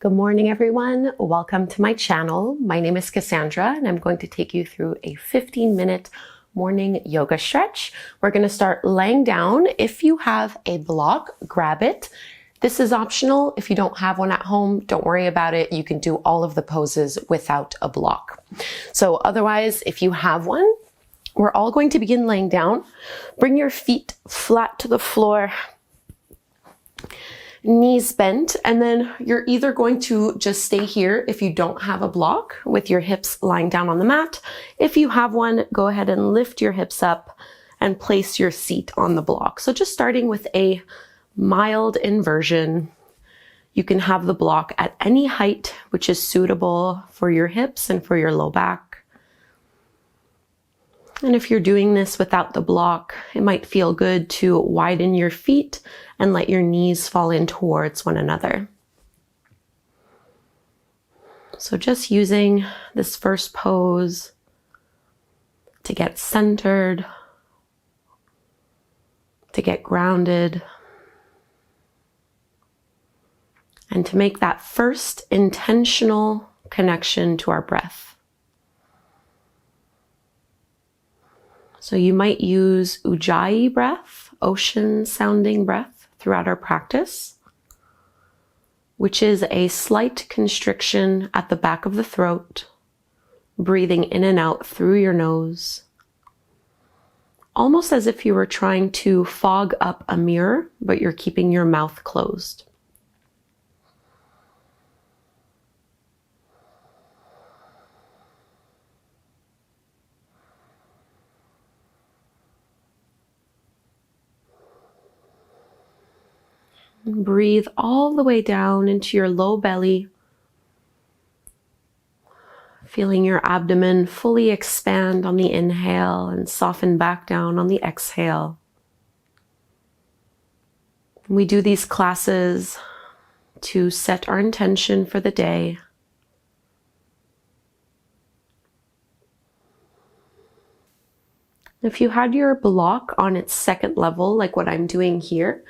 Good morning, everyone. Welcome to my channel. My name is Cassandra, and I'm going to take you through a 15-minute morning yoga stretch. We're going to start laying down. If you have a block, grab it. This is optional. If you don't have one at home, don't worry about it. You can do all of the poses without a block. So otherwise, if you have one, we're all going to begin laying down. Bring your feet flat to the floor, knees bent, and then you're either going to just stay here if you don't have a block with your hips lying down on the mat. If you have one, go ahead and lift your hips up and place your seat on the block. So just starting with a mild inversion. You can have the block at any height, which is suitable for your hips and for your low back. And if you're doing this without the block, it might feel good to widen your feet and let your knees fall in towards one another. So just using this first pose to get centered, to get grounded, and to make that first intentional connection to our breath. So you might use Ujjayi breath, ocean sounding breath, throughout our practice, which is a slight constriction at the back of the throat, breathing in and out through your nose, almost as if you were trying to fog up a mirror, but you're keeping your mouth closed. Breathe all the way down into your low belly, feeling your abdomen fully expand on the inhale and soften back down on the exhale. We do these classes to set our intention for the day. If you had your block on its second level, like what I'm doing here,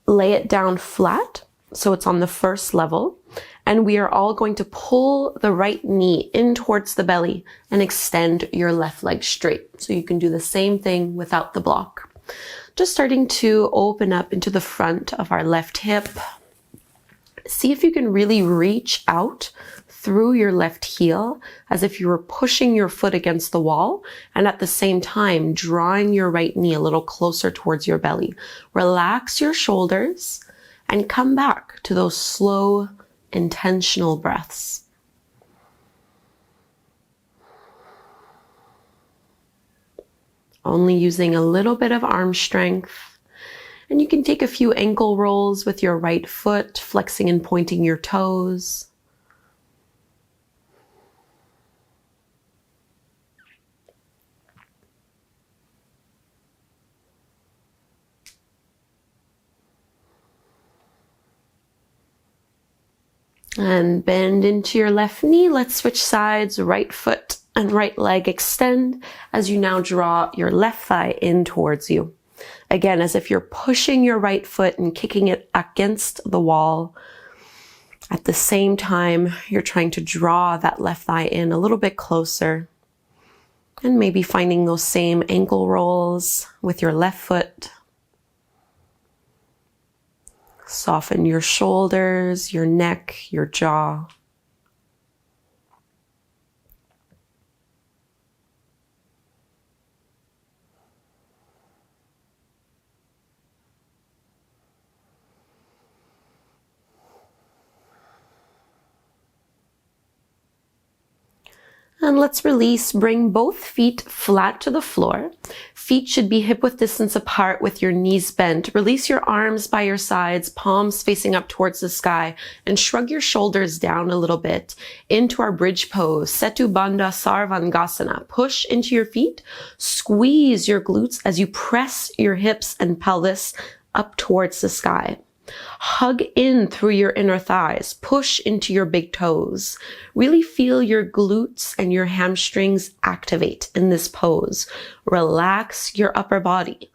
lay it down flat, so it's on the first level, and we are all going to pull the right knee in towards the belly and extend your left leg straight. So you can do the same thing without the block. Just starting to open up into the front of our left hip. See if you can really reach out through your left heel as if you were pushing your foot against the wall, and at the same time drawing your right knee a little closer towards your belly. Relax your shoulders and come back to those slow, intentional breaths. Only using a little bit of arm strength. And you can take a few ankle rolls with your right foot, flexing and pointing your toes. And bend into your left knee. Let's switch sides. Right foot and right leg extend as you now draw your left thigh in towards you. Again, as if you're pushing your right foot and kicking it against the wall. At the same time, you're trying to draw that left thigh in a little bit closer. And maybe finding those same ankle rolls with your left foot. Soften your shoulders, your neck, your jaw. And let's release. Bring both feet flat to the floor. Feet should be hip-width distance apart with your knees bent. Release your arms by your sides, palms facing up towards the sky, and shrug your shoulders down a little bit into our bridge pose, Setu Bandha Sarvangasana. Push into your feet, squeeze your glutes as you press your hips and pelvis up towards the sky. Hug in through your inner thighs. Push into your big toes. Really feel your glutes and your hamstrings activate in this pose. Relax your upper body.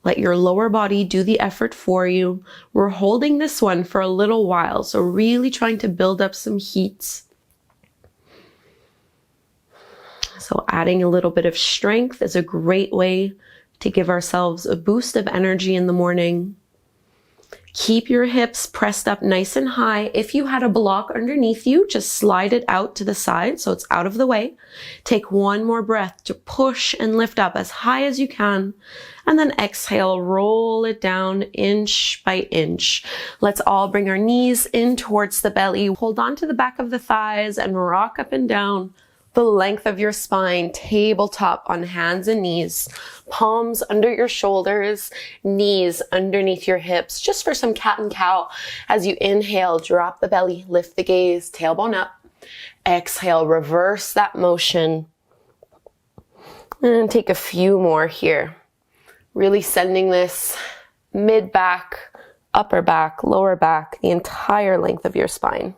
Let your lower body do the effort for you. We're holding this one for a little while, so really trying to build up some heat. So adding a little bit of strength is a great way to give ourselves a boost of energy in the morning. Keep your hips pressed up nice and high. If you had a block underneath you, just slide it out to the side so it's out of the way. Take one more breath to push and lift up as high as you can. And then exhale, roll it down inch by inch. Let's all bring our knees in towards the belly. Hold on to the back of the thighs and rock up and down the length of your spine, tabletop on hands and knees, palms under your shoulders, knees underneath your hips, just for some cat and cow. As you inhale, drop the belly, lift the gaze, tailbone up. Exhale, reverse that motion. And take a few more here. Really sending this mid back, upper back, lower back, the entire length of your spine.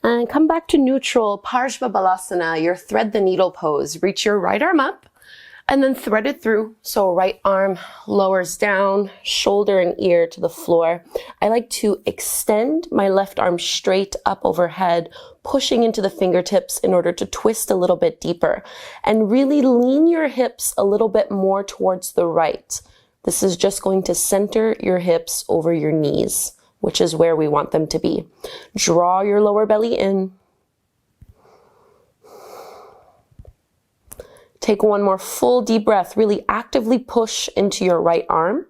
And come back to neutral, Parshva Balasana, your thread the needle pose. Reach your right arm up and then thread it through. So right arm lowers down, shoulder and ear to the floor. I like to extend my left arm straight up overhead, pushing into the fingertips in order to twist a little bit deeper. And really lean your hips a little bit more towards the right. This is just going to center your hips over your knees, which is where we want them to be. Draw your lower belly in. Take one more full deep breath. Really actively push into your right arm.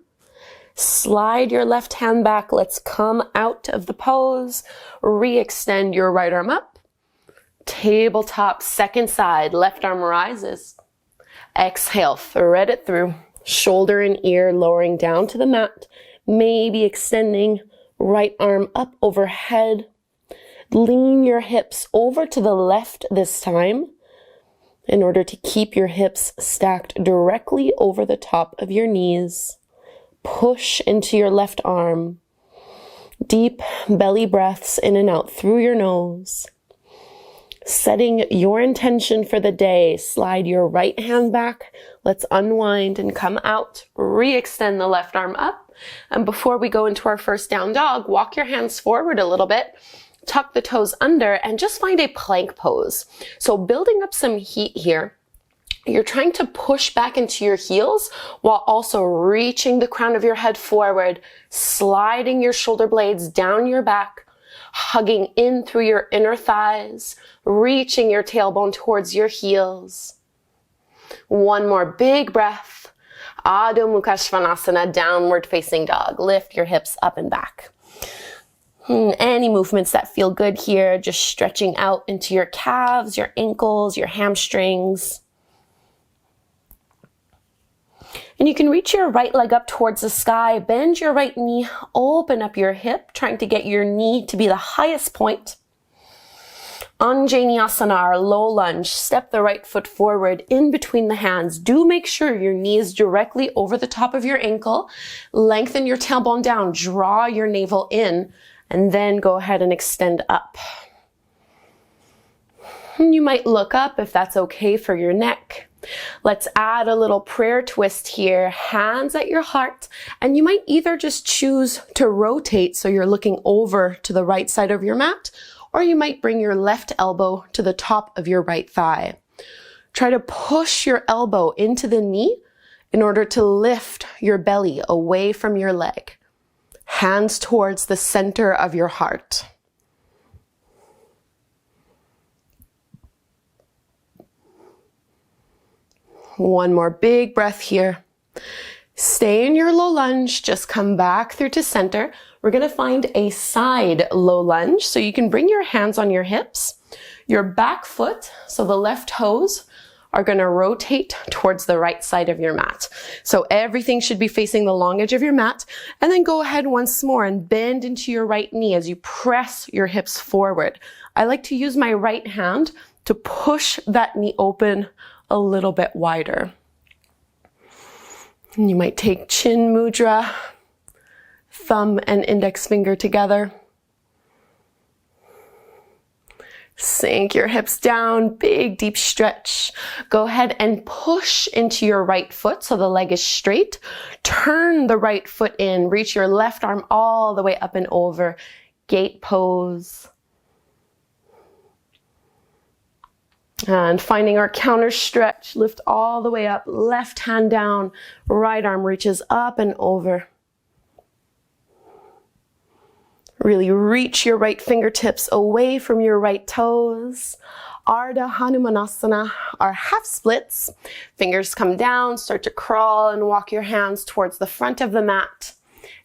Slide your left hand back. Let's come out of the pose. Re-extend your right arm up. Tabletop, second side. Left arm rises. Exhale, thread it through. Shoulder and ear lowering down to the mat. Maybe extending right arm up overhead. Lean your hips over to the left this time in order to keep your hips stacked directly over the top of your knees. Push into your left arm. Deep belly breaths in and out through your nose. Setting your intention for the day. Slide your right hand back. Let's unwind and come out. Re-extend the left arm up. And before we go into our first down dog, walk your hands forward a little bit. Tuck the toes under and just find a plank pose. So building up some heat here. You're trying to push back into your heels while also reaching the crown of your head forward, sliding your shoulder blades down your back, hugging in through your inner thighs, reaching your tailbone towards your heels. One more big breath. Adho Mukha Svanasana, downward facing dog. Lift your hips up and back. Any movements that feel good here, just stretching out into your calves, your ankles, your hamstrings. And you can reach your right leg up towards the sky, bend your right knee, open up your hip, trying to get your knee to be the highest point. Anjaneyasana, our low lunge, step the right foot forward in between the hands. Do make sure your knee is directly over the top of your ankle. Lengthen your tailbone down, draw your navel in, and then go ahead and extend up. You might look up if that's okay for your neck. Let's add a little prayer twist here, hands at your heart, and you might either just choose to rotate so you're looking over to the right side of your mat, or you might bring your left elbow to the top of your right thigh. Try to push your elbow into the knee in order to lift your belly away from your leg. Hands towards the center of your heart. One more big breath here. Stay in your low lunge. Just come back through to center. We're going to find a side low lunge. So you can bring your hands on your hips. Your back foot, so the left toes, are going to rotate towards the right side of your mat. So everything should be facing the long edge of your mat. And then go ahead once more and bend into your right knee as you press your hips forward. I like to use my right hand to push that knee open a little bit wider. And you might take chin mudra. thumb and index finger together. Sink your hips down, big deep stretch. Go ahead and push into your right foot so the leg is straight. Turn the right foot in, reach your left arm all the way up and over. Gate pose. And finding our counter stretch, lift all the way up, left hand down, right arm reaches up and over. Really reach your right fingertips away from your right toes. Ardha Hanumanasana, our half splits. Fingers come down, start to crawl and walk your hands towards the front of the mat.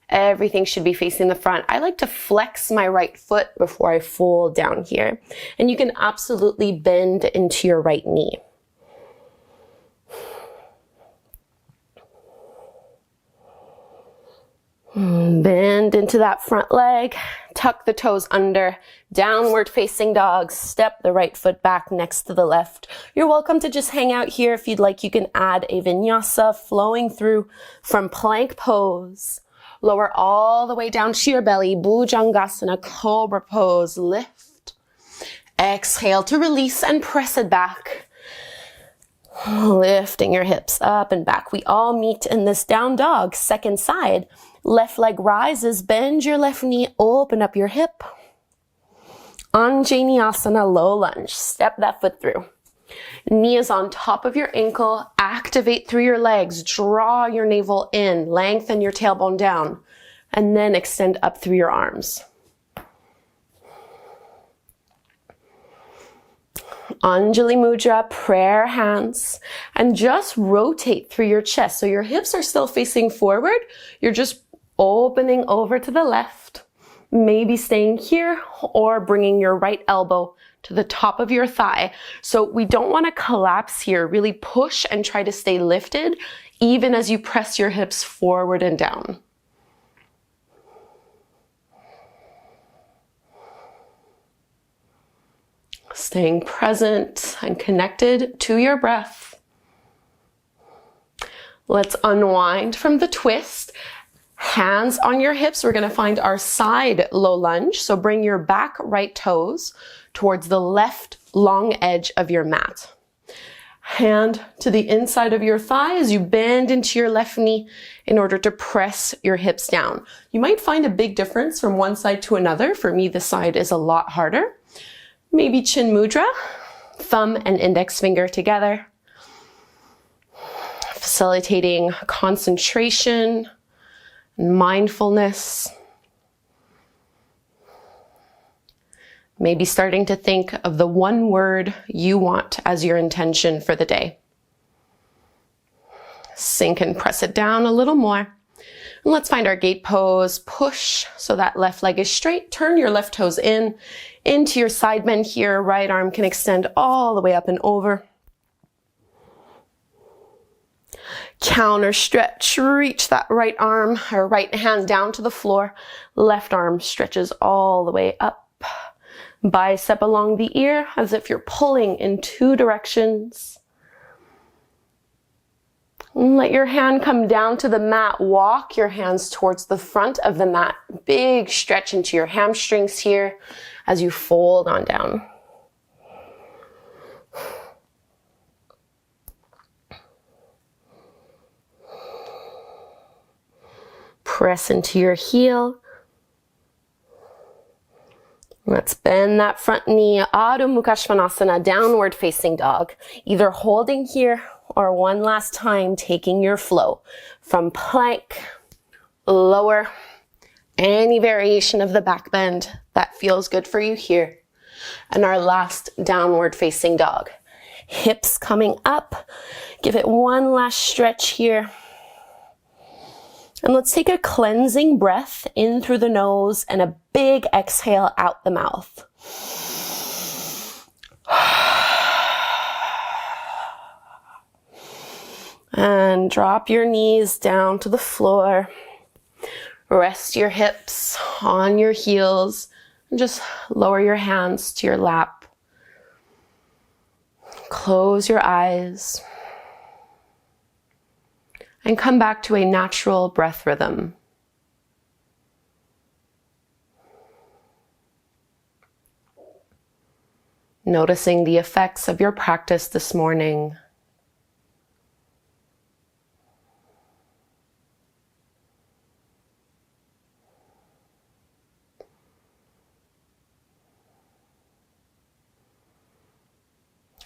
Everything should be facing the front. I like to flex my right foot before I fold down here. And you can absolutely bend into your right knee. Bend into that front leg, tuck the toes under, downward facing dog, step the right foot back next to the left. You're welcome to just hang out here. If you'd like, you can add a vinyasa flowing through from plank pose. Lower all the way down to your belly, Bhujangasana, cobra pose, lift. Exhale to release and press it back. Lifting your hips up and back. We all meet in this down dog, second side. Left leg rises, bend your left knee, open up your hip. Anjaneyasana, low lunge. Step that foot through. Knee is on top of your ankle. Activate through your legs. Draw your navel in. Lengthen your tailbone down. And then extend up through your arms. Anjali Mudra, prayer hands, and just rotate through your chest. So your hips are still facing forward. You're just opening over to the left, maybe staying here or bringing your right elbow to the top of your thigh. So we don't want to collapse here. Really push and try to stay lifted even as you press your hips forward and down. Staying present and connected to your breath. Let's unwind from the twist. Hands on your hips. We're going to find our side low lunge. So bring your back right toes towards the left long edge of your mat. Hand to the inside of your thigh as you bend into your left knee in order to press your hips down. You might find a big difference from one side to another. For me, this side is a lot harder. Maybe chin mudra, thumb and index finger together. Facilitating concentration, mindfulness. Maybe starting to think of the one word you want as your intention for the day. Sink and press it down a little more. And let's find our gate pose. Push so that left leg is straight. Turn your left toes in into your side bend here. Right arm can extend all the way up and over. Counter stretch. Reach that right arm or right hand down to the floor. Left arm stretches all the way up. Bicep along the ear as if you're pulling in two directions. Let your hand come down to the mat. Walk your hands towards the front of the mat. Big stretch into your hamstrings here as you fold on down. Press into your heel. Let's bend that front knee. Adho Mukha Svanasana, downward facing dog. Either holding here or one last time taking your flow from plank, lower, any variation of the back bend that feels good for you here. And our last downward facing dog. Hips coming up. Give it one last stretch here. And let's take a cleansing breath in through the nose and a big exhale out the mouth. And drop your knees down to the floor. Rest your hips on your heels and just lower your hands to your lap. Close your eyes. And come back to a natural breath rhythm. Noticing the effects of your practice this morning.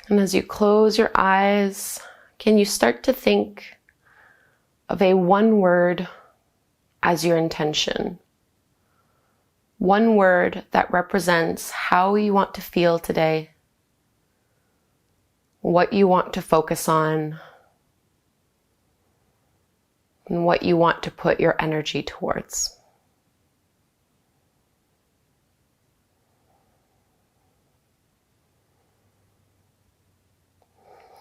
And as you close your eyes, can you start to think of a one word as your intention? One word that represents how you want to feel today, what you want to focus on, and what you want to put your energy towards.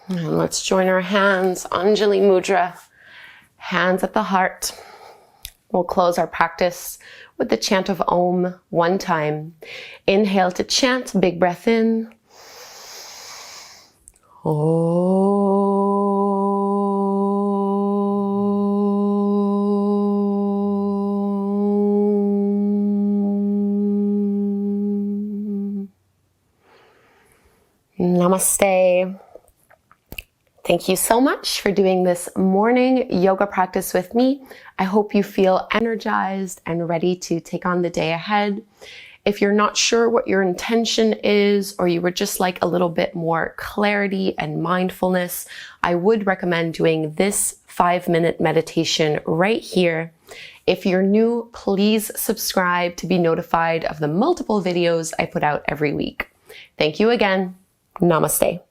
And let's join our hands, Anjali Mudra, hands at the heart. We'll close our practice with the chant of Om one time. Inhale to chant, big breath in. Om. Namaste. Thank you so much for doing this morning yoga practice with me. I hope you feel energized and ready to take on the day ahead. If you're not sure what your intention is, or you would just like a little bit more clarity and mindfulness, I would recommend doing this 5-minute meditation right here. If you're new, please subscribe to be notified of the multiple videos I put out every week. Thank you again. Namaste.